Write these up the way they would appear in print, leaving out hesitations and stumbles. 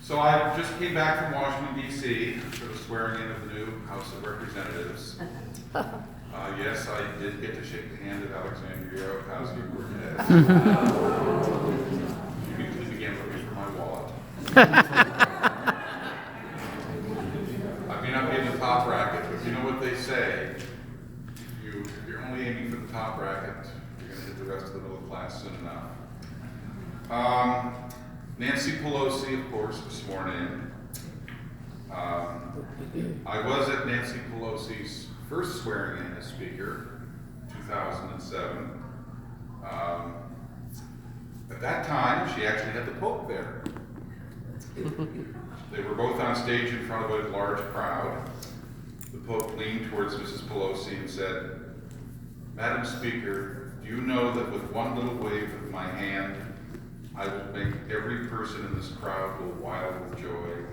So I just came back from Washington, D.C. for the swearing in of the new House of Representatives. Yes, I did get to shake the hand of Alexandria Ocasio-Cortez. She immediately began looking for my wallet. I may not be in the top bracket, but you know what they say. If you're only aiming for the top bracket, you're going to hit the rest of the middle class soon enough. Nancy Pelosi, of course, was sworn in. I was at Nancy Pelosi's first swearing in as Speaker, 2007. At that time, she actually had the Pope there. They were both on stage in front of a large crowd. The Pope leaned towards Mrs. Pelosi and said, "Madam Speaker, do you know that with one little wave of my hand, I will make every person in this crowd go wild with joy.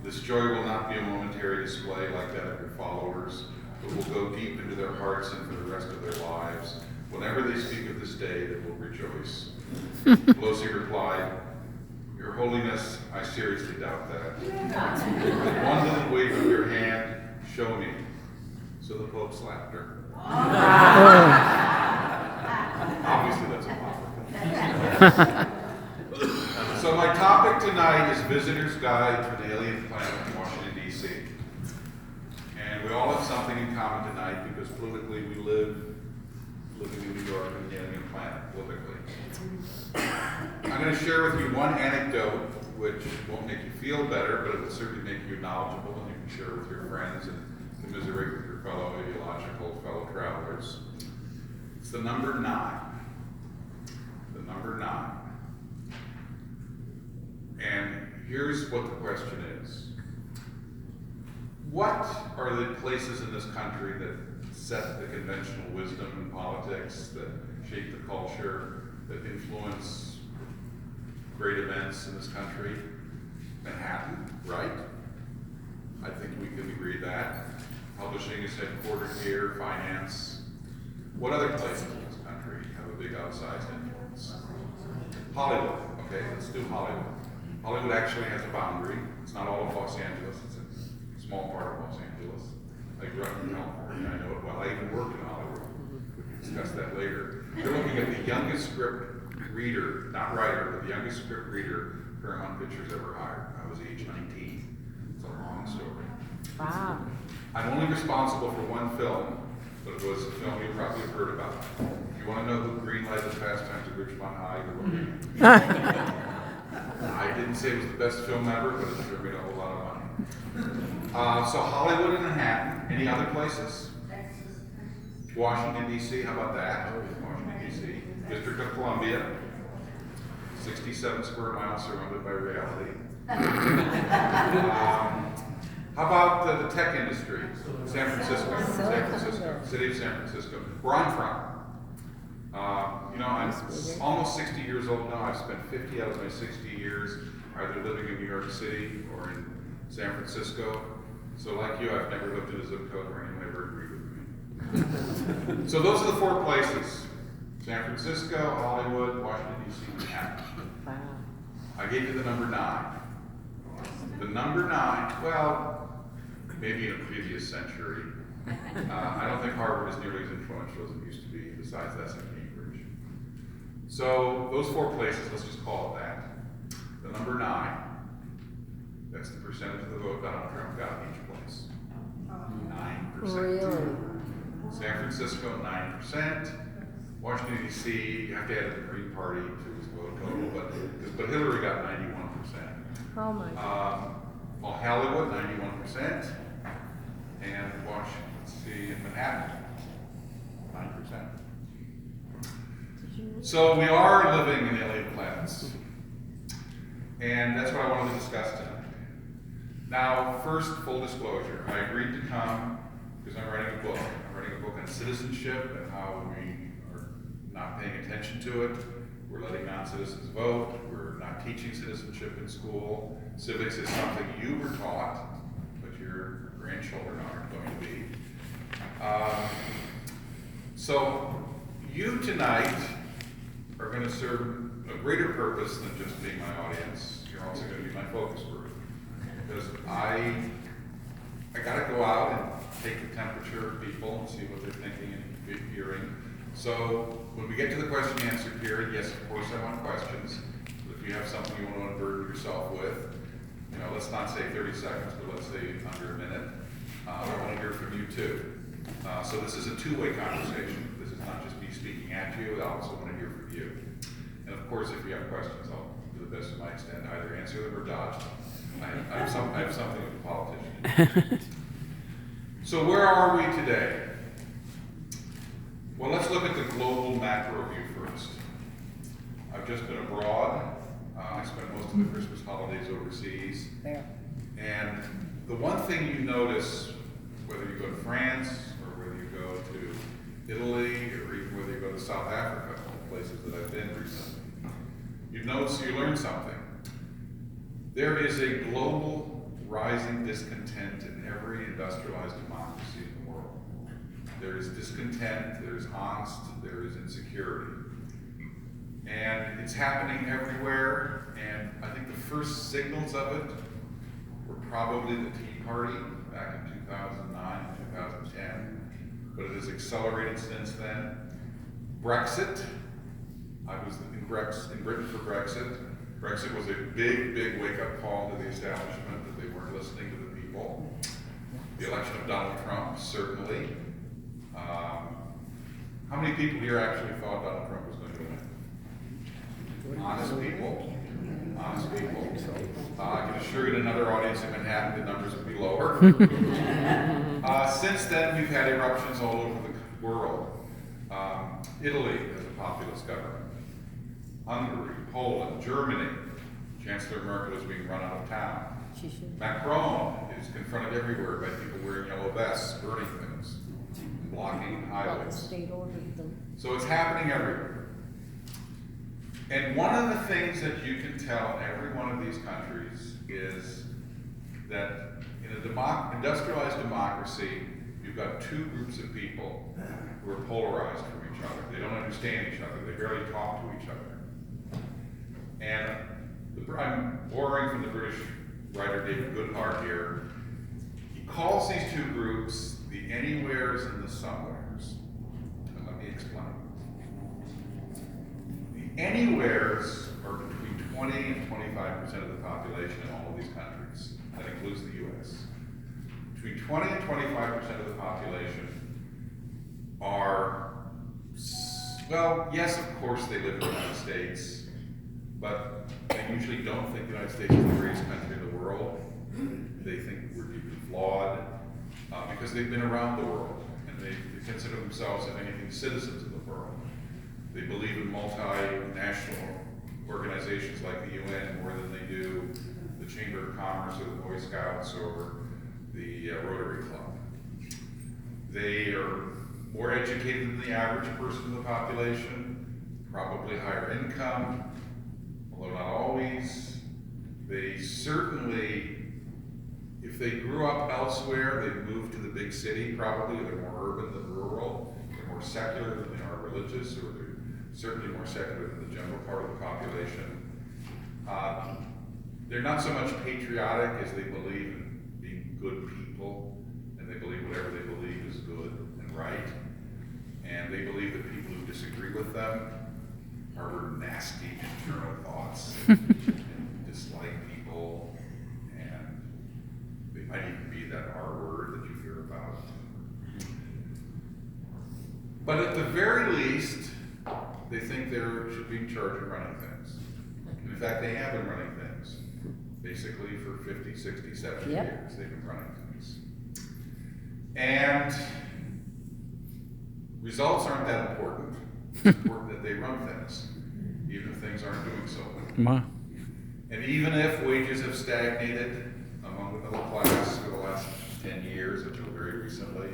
This joy will not be a momentary display like that of your followers, but will go deep into their hearts and for the rest of their lives. Whenever they speak of this day, they will rejoice." Pelosi replied, "Your Holiness, I seriously doubt that. With one little wave of your hand, show me." So the Pope slapped her. Obviously, that's a pop. So my topic tonight is Visitor's Guide to an Alien Planet in Washington, D.C. And we all have something in common tonight because politically we live in New York on an alien planet, politically. I'm going to share with you one anecdote which won't make you feel better, but it will certainly make you knowledgeable, and you can share with your friends and commiserate with your fellow travelers. It's the number 9. The number 9. And here's what the question is. What are the places in this country that set the conventional wisdom in politics, that shape the culture, that influence great events in this country? Manhattan, right? I think we can agree that. Publishing is headquartered here, finance. What other places in this country have a big outsized influence? Hollywood, okay, let's do Hollywood. Hollywood actually has a boundary. It's not all of Los Angeles, it's a small part of Los Angeles. I grew up in California, I know it well. I even worked in Hollywood. We can discuss that later. They're looking at the youngest script reader, not writer, but the youngest script reader Paramount Pictures ever hired. I was age 19. It's a long story. Wow. I'm only responsible for one film, but it was a film you probably have heard about. If you want to know who greenlighted the Pastimes of Ridgemont High, you're looking at me. I didn't say it was the best film ever, but it sure made a whole lot of money. So Hollywood and Manhattan. Any other places? Washington, D.C. How about that? Washington, D.C. District of Columbia. 67 square miles surrounded by reality. How about the tech industry? San Francisco. City of San Francisco. Where I'm from. I'm almost 60 years old now. I've spent 50 out of my 60 years either living in New York City or in San Francisco. So like you, I've never lived in a zip code where anyone ever agreed with me. So those are the 4 places. San Francisco, Hollywood, Washington, D.C., Manhattan. Wow. I gave you the number 9. The number 9, well, maybe in a previous century. I don't think Harvard is nearly as influential as it used to be. Besides, that's in Cambridge. So those 4 places, let's just call it that. The number 9, that's the percentage of the vote Donald Trump got in each place. 9%. Really? San Francisco, 9%. Washington, D.C., you have to add the Green Party to his vote total, but Hillary got 91%. Oh my God. Well, Hollywood, 91%. And Washington, let's see, in Manhattan, 9%. So we are living in alien planets. And that's what I wanted to discuss tonight. Now, first, full disclosure. I agreed to come because I'm writing a book. I'm writing a book on citizenship and how we are not paying attention to it. We're letting non-citizens vote. We're not teaching citizenship in school. Civics is something you were taught, but your grandchildren aren't going to be. So you tonight are going to serve a greater purpose than just being my audience. You're you're also gonna be my focus group. Because I gotta go out and take the temperature of people and see what they're thinking and hearing. So when we get to the question and answer period, yes, of course I want questions. But if you have something you want to unburden yourself with, you know, let's not say 30 seconds, but let's say under a minute. I want to hear from you too. So this is a two-way conversation. This is not just me speaking at you. I also want to hear from you. And of course, if you have questions, I'll do the best of my extent, either answer them or dodge them. I have something of a politician. So where are we today? Well, let's look at the global macro view first. I've just been abroad. I spent most of the Christmas holidays overseas. There. And the one thing you notice, whether you go to France or whether you go to Italy or even whether you go to South Africa, places that I've been recently, you notice you learn something. There is a global rising discontent in every industrialized democracy in the world. There is discontent, there is angst, there is insecurity. And it's happening everywhere, and I think the first signals of it were probably the Tea Party back in 2009, 2010, but it has accelerated since then. Brexit, I was in Britain for Brexit. Brexit was a big, big wake-up call to the establishment that they weren't listening to the people. The election of Donald Trump, certainly. How many people here actually thought Donald Trump was going to win? Honest people. Honest people. I can assure you in another audience in Manhattan, the numbers would be lower. Since then, we've had eruptions all over the world. Italy has a populist government. Hungary, Poland, Germany. Chancellor Merkel is being run out of town. Macron is confronted everywhere by people wearing yellow vests, burning things, blocking highways. State ordered them. So it's happening everywhere. And one of the things that you can tell in every one of these countries is that in a industrialized democracy, you've got two groups of people who are polarized from each other. They don't understand each other. They barely talk to each other. And I'm borrowing from the British writer David Goodhart here. He calls these two groups the anywheres and the somewheres. And let me explain. The anywheres are between 20 and 25% of the population in all of these countries. That includes the US. Between 20 and 25% of the population are, well, yes, of course they live in the United States, but they usually don't think the United States is the greatest country in the world. They think we're deeply flawed because they've been around the world and they consider themselves, if anything, citizens of the world. They believe in multinational organizations like the UN more than they do the Chamber of Commerce or the Boy Scouts or the Rotary Club. They are more educated than the average person in the population, probably higher income, although not always. They certainly, if they grew up elsewhere, they moved to the big city, probably. They're more urban than rural. They're more secular than they are religious, or they're certainly more secular than the general part of the population. They're not so much patriotic as they believe in being good people, and they believe whatever they believe is good and right. And they believe that people who disagree with them harbor nasty internal thoughts and dislike people, and they might even be that R word that you hear about. But at the very least, they think they should be in charge of running things. In fact, they have been running things. Basically for 50, 60, 70 years, they've been running things. And results aren't that important. It's important that they run things, even if things aren't doing so well. And even if wages have stagnated among the middle class for the last 10 years until very recently,